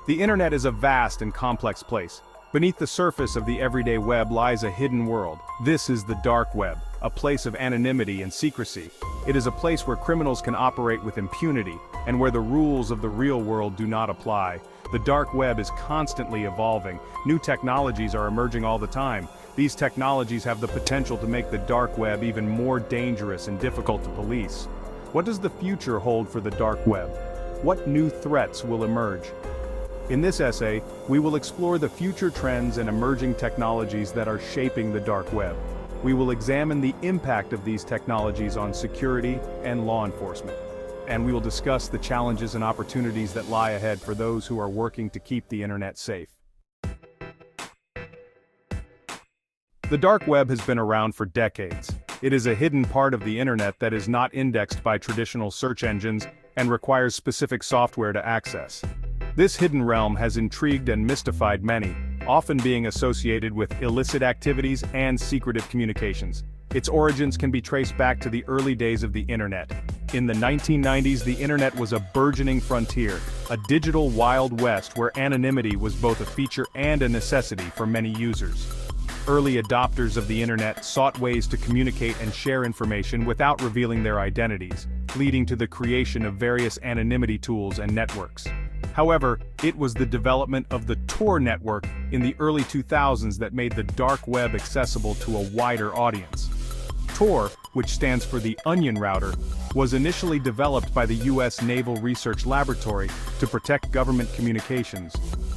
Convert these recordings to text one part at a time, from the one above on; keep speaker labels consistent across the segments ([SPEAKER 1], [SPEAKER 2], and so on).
[SPEAKER 1] The internet is a vast and complex place. Beneath the surface of the everyday web lies a hidden world. This is the dark web, a place of anonymity and secrecy. It is a place where criminals can operate with impunity, and where the rules of the real world do not apply. The dark web is constantly evolving. New technologies are emerging all the time. These technologies have the potential to make the dark web even more dangerous and difficult to police. What does the future hold for the dark web? What new threats will emerge? In this essay, we will explore the future trends and emerging technologies that are shaping the dark web. We will examine the impact of these technologies on security and law enforcement. And we will discuss the challenges and opportunities that lie ahead for those who are working to keep the internet safe. The dark web has been around for decades. It is a hidden part of the internet that is not indexed by traditional search engines and requires specific software to access. This hidden realm has intrigued and mystified many, often being associated with illicit activities and secretive communications. Its origins can be traced back to the early days of the internet. In the 1990s, the internet was a burgeoning frontier, a digital Wild West where anonymity was both a feature and a necessity for many users. Early adopters of the internet sought ways to communicate and share information without revealing their identities, leading to the creation of various anonymity tools and networks. However, it was the development of the Tor network in the early 2000s that made the dark web accessible to a wider audience. Tor, which stands for the Onion Router, was initially developed by the U.S. Naval Research Laboratory to protect government communications.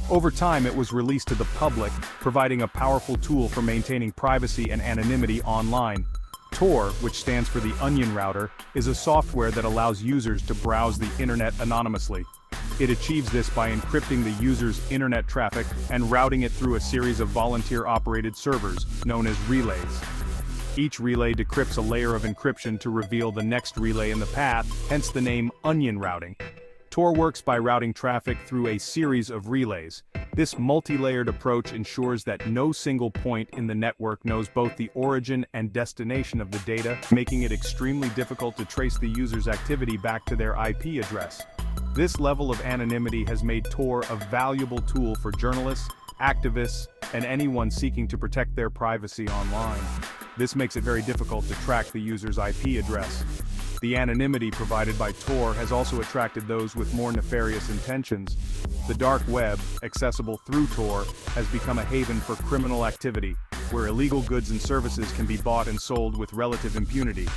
[SPEAKER 1] Over time, it was released to the public, providing a powerful tool for maintaining privacy and anonymity online. Tor, which stands for the Onion Router, is a software that allows users to browse the internet anonymously. It achieves this by encrypting the user's internet traffic and routing it through a series of volunteer-operated servers, known as relays. Each relay decrypts a layer of encryption to reveal the next relay in the path, hence the name onion routing. Tor works by routing traffic through a series of relays. This multi-layered approach ensures that no single point in the network knows both the origin and destination of the data, making it extremely difficult to trace the user's activity back to their IP address. This level of anonymity has made Tor a valuable tool for journalists, activists, and anyone seeking to protect their privacy online. This makes it very difficult to track the user's IP address. The anonymity provided by Tor has also attracted those with more nefarious intentions. The dark web, accessible through Tor, has become a haven for criminal activity, where illegal goods and services can be bought and sold with relative impunity.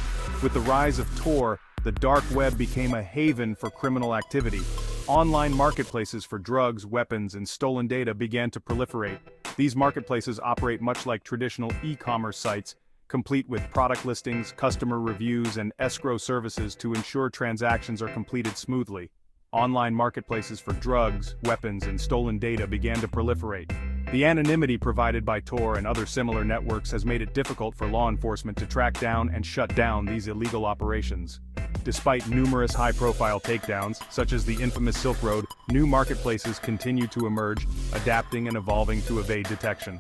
[SPEAKER 1] With the rise of Tor, the dark web became a haven for criminal activity. Online marketplaces for drugs, weapons, and stolen data began to proliferate. These marketplaces operate much like traditional e-commerce sites, complete with product listings, customer reviews, and escrow services to ensure transactions are completed smoothly. Online marketplaces for drugs, weapons, and stolen data began to proliferate. The anonymity provided by Tor and other similar networks has made it difficult for law enforcement to track down and shut down these illegal operations. Despite numerous high-profile takedowns, such as the infamous Silk Road, new marketplaces continue to emerge, adapting and evolving to evade detection.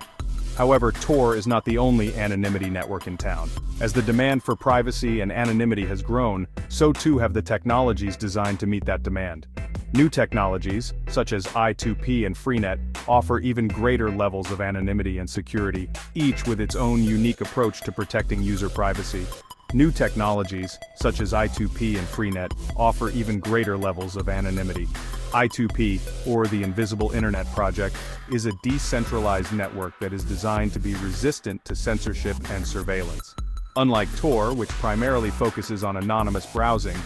[SPEAKER 1] However, Tor is not the only anonymity network in town. As the demand for privacy and anonymity has grown, so too have the technologies designed to meet that demand. New technologies, such as I2P and Freenet, offer even greater levels of anonymity and security, each with its own unique approach to protecting user privacy. New technologies, such as I2P and Freenet, offer even greater levels of anonymity. I2P, or the Invisible Internet Project, is a decentralized network that is designed to be resistant to censorship and surveillance. Unlike Tor, which primarily focuses on anonymous browsing,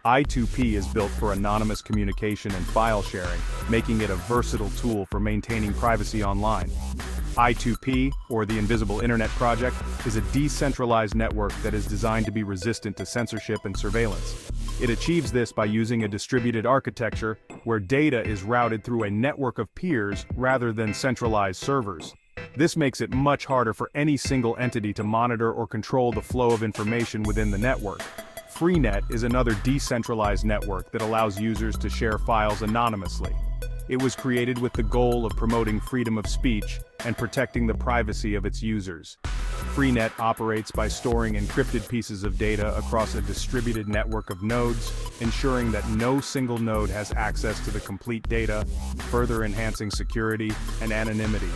[SPEAKER 1] I2P is built for anonymous communication and file sharing, making it a versatile tool for maintaining privacy online. I2P, or the Invisible Internet Project, is a decentralized network that is designed to be resistant to censorship and surveillance. It achieves this by using a distributed architecture, where data is routed through a network of peers rather than centralized servers. This makes it much harder for any single entity to monitor or control the flow of information within the network. Freenet is another decentralized network that allows users to share files anonymously. It was created with the goal of promoting freedom of speech and protecting the privacy of its users. Freenet operates by storing encrypted pieces of data across a distributed network of nodes, ensuring that no single node has access to the complete data, further enhancing security and anonymity.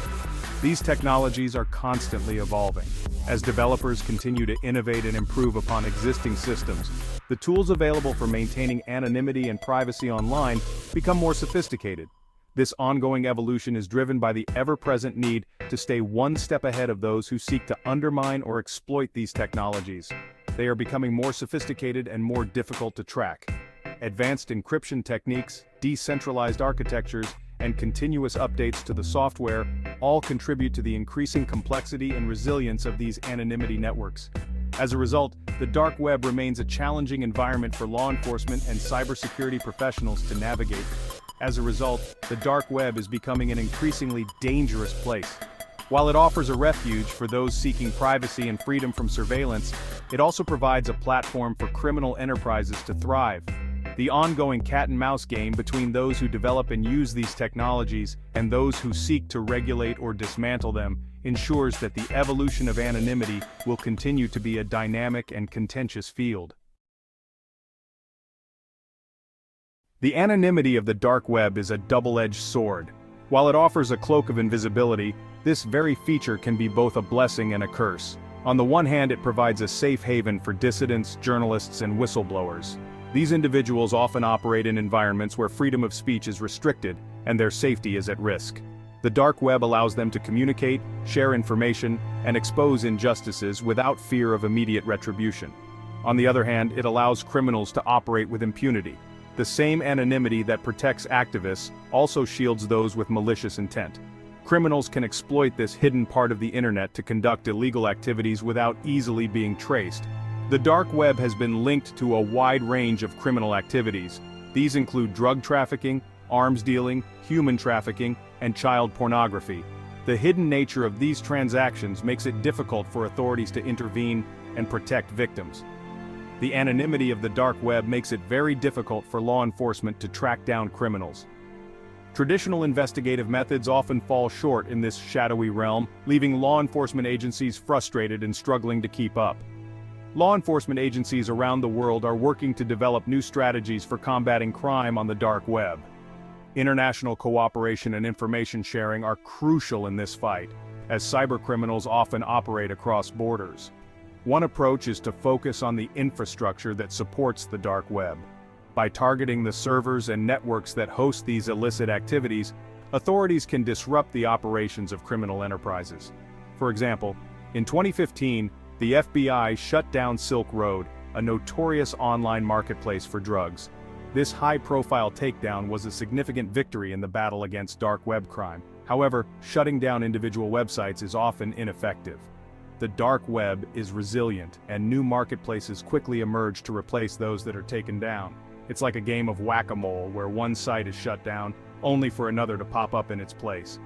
[SPEAKER 1] These technologies are constantly evolving. As developers continue to innovate and improve upon existing systems, the tools available for maintaining anonymity and privacy online become more sophisticated. This ongoing evolution is driven by the ever-present need to stay one step ahead of those who seek to undermine or exploit these technologies. They are becoming more sophisticated and more difficult to track. Advanced encryption techniques, decentralized architectures, and continuous updates to the software all contribute to the increasing complexity and resilience of these anonymity networks. As a result, the dark web remains a challenging environment for law enforcement and cybersecurity professionals to navigate. As a result, the dark web is becoming an increasingly dangerous place. While it offers a refuge for those seeking privacy and freedom from surveillance, it also provides a platform for criminal enterprises to thrive. The ongoing cat-and-mouse game between those who develop and use these technologies and those who seek to regulate or dismantle them ensures that the evolution of anonymity will continue to be a dynamic and contentious field. The anonymity of the dark web is a double-edged sword. While it offers a cloak of invisibility, this very feature can be both a blessing and a curse. On the one hand, it provides a safe haven for dissidents, journalists, and whistleblowers. These individuals often operate in environments where freedom of speech is restricted, and their safety is at risk. The dark web allows them to communicate, share information, and expose injustices without fear of immediate retribution. On the other hand, it allows criminals to operate with impunity. The same anonymity that protects activists also shields those with malicious intent. Criminals can exploit this hidden part of the internet to conduct illegal activities without easily being traced. The dark web has been linked to a wide range of criminal activities. These include drug trafficking, arms dealing, human trafficking, and child pornography. The hidden nature of these transactions makes it difficult for authorities to intervene and protect victims. The anonymity of the dark web makes it very difficult for law enforcement to track down criminals. Traditional investigative methods often fall short in this shadowy realm, leaving law enforcement agencies frustrated and struggling to keep up. Law enforcement agencies around the world are working to develop new strategies for combating crime on the dark web. International cooperation and information sharing are crucial in this fight, as cybercriminals often operate across borders. One approach is to focus on the infrastructure that supports the dark web. By targeting the servers and networks that host these illicit activities, authorities can disrupt the operations of criminal enterprises. For example, in 2015, the FBI shut down Silk Road, a notorious online marketplace for drugs. This high-profile takedown was a significant victory in the battle against dark web crime. However, shutting down individual websites is often ineffective. The dark web is resilient, and new marketplaces quickly emerge to replace those that are taken down. It's like a game of whack-a-mole where one site is shut down, only for another to pop up in its place.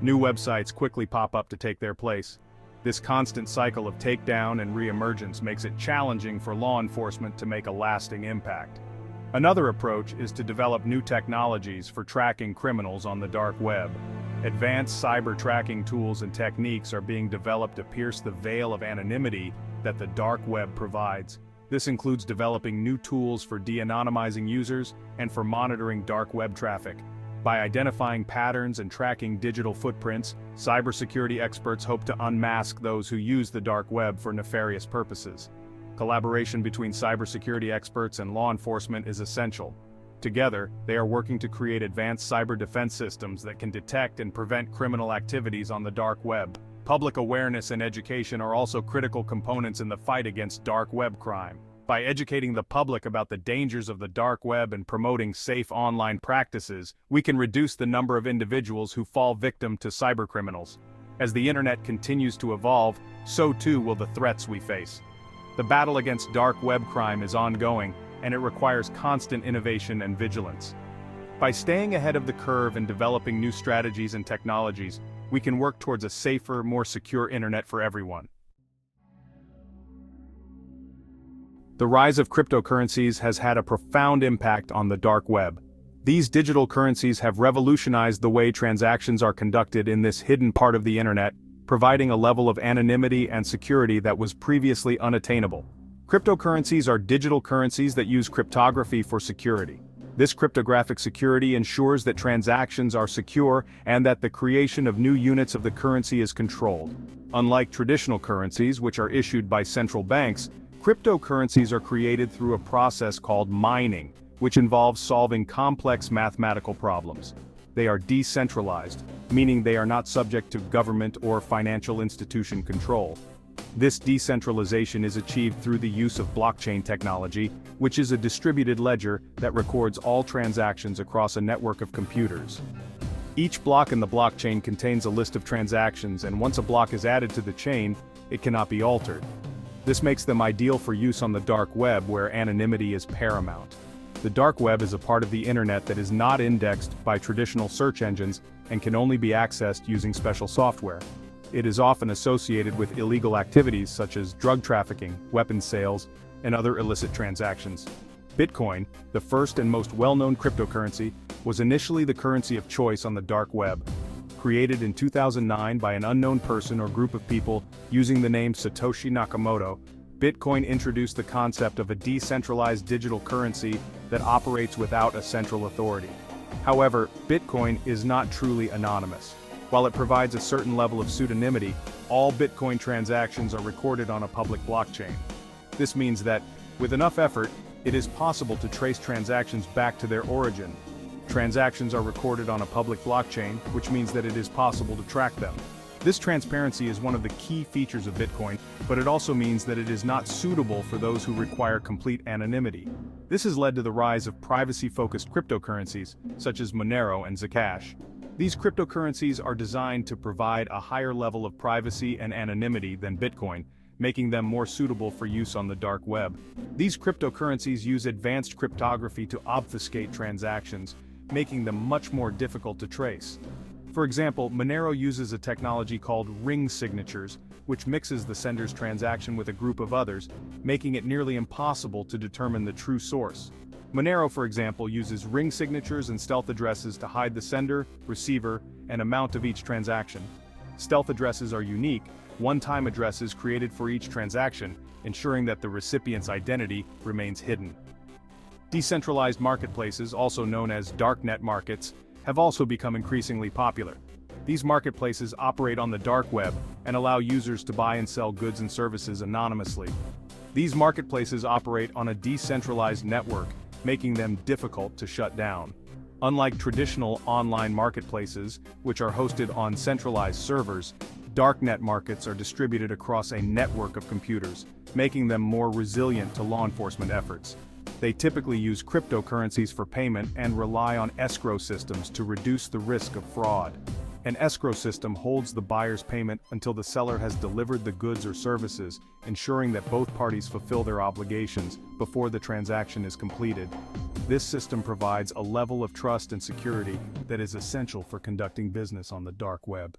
[SPEAKER 1] New websites quickly pop up to take their place. This constant cycle of takedown and re-emergence makes it challenging for law enforcement to make a lasting impact. Another approach is to develop new technologies for tracking criminals on the dark web. Advanced cyber tracking tools and techniques are being developed to pierce the veil of anonymity that the dark web provides. This includes developing new tools for de-anonymizing users and for monitoring dark web traffic. By identifying patterns and tracking digital footprints, cybersecurity experts hope to unmask those who use the dark web for nefarious purposes. Collaboration between cybersecurity experts and law enforcement is essential. Together, they are working to create advanced cyber defense systems that can detect and prevent criminal activities on the dark web. Public awareness and education are also critical components in the fight against dark web crime. By educating the public about the dangers of the dark web and promoting safe online practices, we can reduce the number of individuals who fall victim to cybercriminals. As the internet continues to evolve, so too will the threats we face. The battle against dark web crime is ongoing, and it requires constant innovation and vigilance. By staying ahead of the curve and developing new strategies and technologies, we can work towards a safer, more secure internet for everyone. The rise of cryptocurrencies has had a profound impact on the dark web. These digital currencies have revolutionized the way transactions are conducted in this hidden part of the internet, providing a level of anonymity and security that was previously unattainable. Cryptocurrencies are digital currencies that use cryptography for security. This cryptographic security ensures that transactions are secure and that the creation of new units of the currency is controlled. Unlike traditional currencies, which are issued by central banks, cryptocurrencies are created through a process called mining, which involves solving complex mathematical problems. They are decentralized, meaning they are not subject to government or financial institution control. This decentralization is achieved through the use of blockchain technology, which is a distributed ledger that records all transactions across a network of computers. Each block in the blockchain contains a list of transactions, and once a block is added to the chain, it cannot be altered. This makes them ideal for use on the dark web, where anonymity is paramount. The dark web is a part of the internet that is not indexed by traditional search engines and can only be accessed using special software. It is often associated with illegal activities such as drug trafficking, weapons sales, and other illicit transactions. Bitcoin, the first and most well-known cryptocurrency, was initially the currency of choice on the dark web. Created in 2009 by an unknown person or group of people using the name Satoshi Nakamoto, Bitcoin introduced the concept of a decentralized digital currency that operates without a central authority. However, Bitcoin is not truly anonymous. While it provides a certain level of pseudonymity, all Bitcoin transactions are recorded on a public blockchain. This means that, with enough effort, it is possible to trace transactions back to their origin. Transactions are recorded on a public blockchain, which means that it is possible to track them. This transparency is one of the key features of Bitcoin, but it also means that it is not suitable for those who require complete anonymity. This has led to the rise of privacy-focused cryptocurrencies, such as Monero and Zcash. These cryptocurrencies are designed to provide a higher level of privacy and anonymity than Bitcoin, making them more suitable for use on the dark web. These cryptocurrencies use advanced cryptography to obfuscate transactions, making them much more difficult to trace. For example, Monero uses a technology called ring signatures, which mixes the sender's transaction with a group of others, making it nearly impossible to determine the true source. Monero, for example, uses ring signatures and stealth addresses to hide the sender, receiver, and amount of each transaction. Stealth addresses are unique, one-time addresses created for each transaction, ensuring that the recipient's identity remains hidden. Decentralized marketplaces, also known as darknet markets, have also become increasingly popular. These marketplaces operate on the dark web and allow users to buy and sell goods and services anonymously. These marketplaces operate on a decentralized network, making them difficult to shut down. Unlike traditional online marketplaces, which are hosted on centralized servers, darknet markets are distributed across a network of computers, making them more resilient to law enforcement efforts. They typically use cryptocurrencies for payment and rely on escrow systems to reduce the risk of fraud. An escrow system holds the buyer's payment until the seller has delivered the goods or services, ensuring that both parties fulfill their obligations before the transaction is completed. This system provides a level of trust and security that is essential for conducting business on the dark web.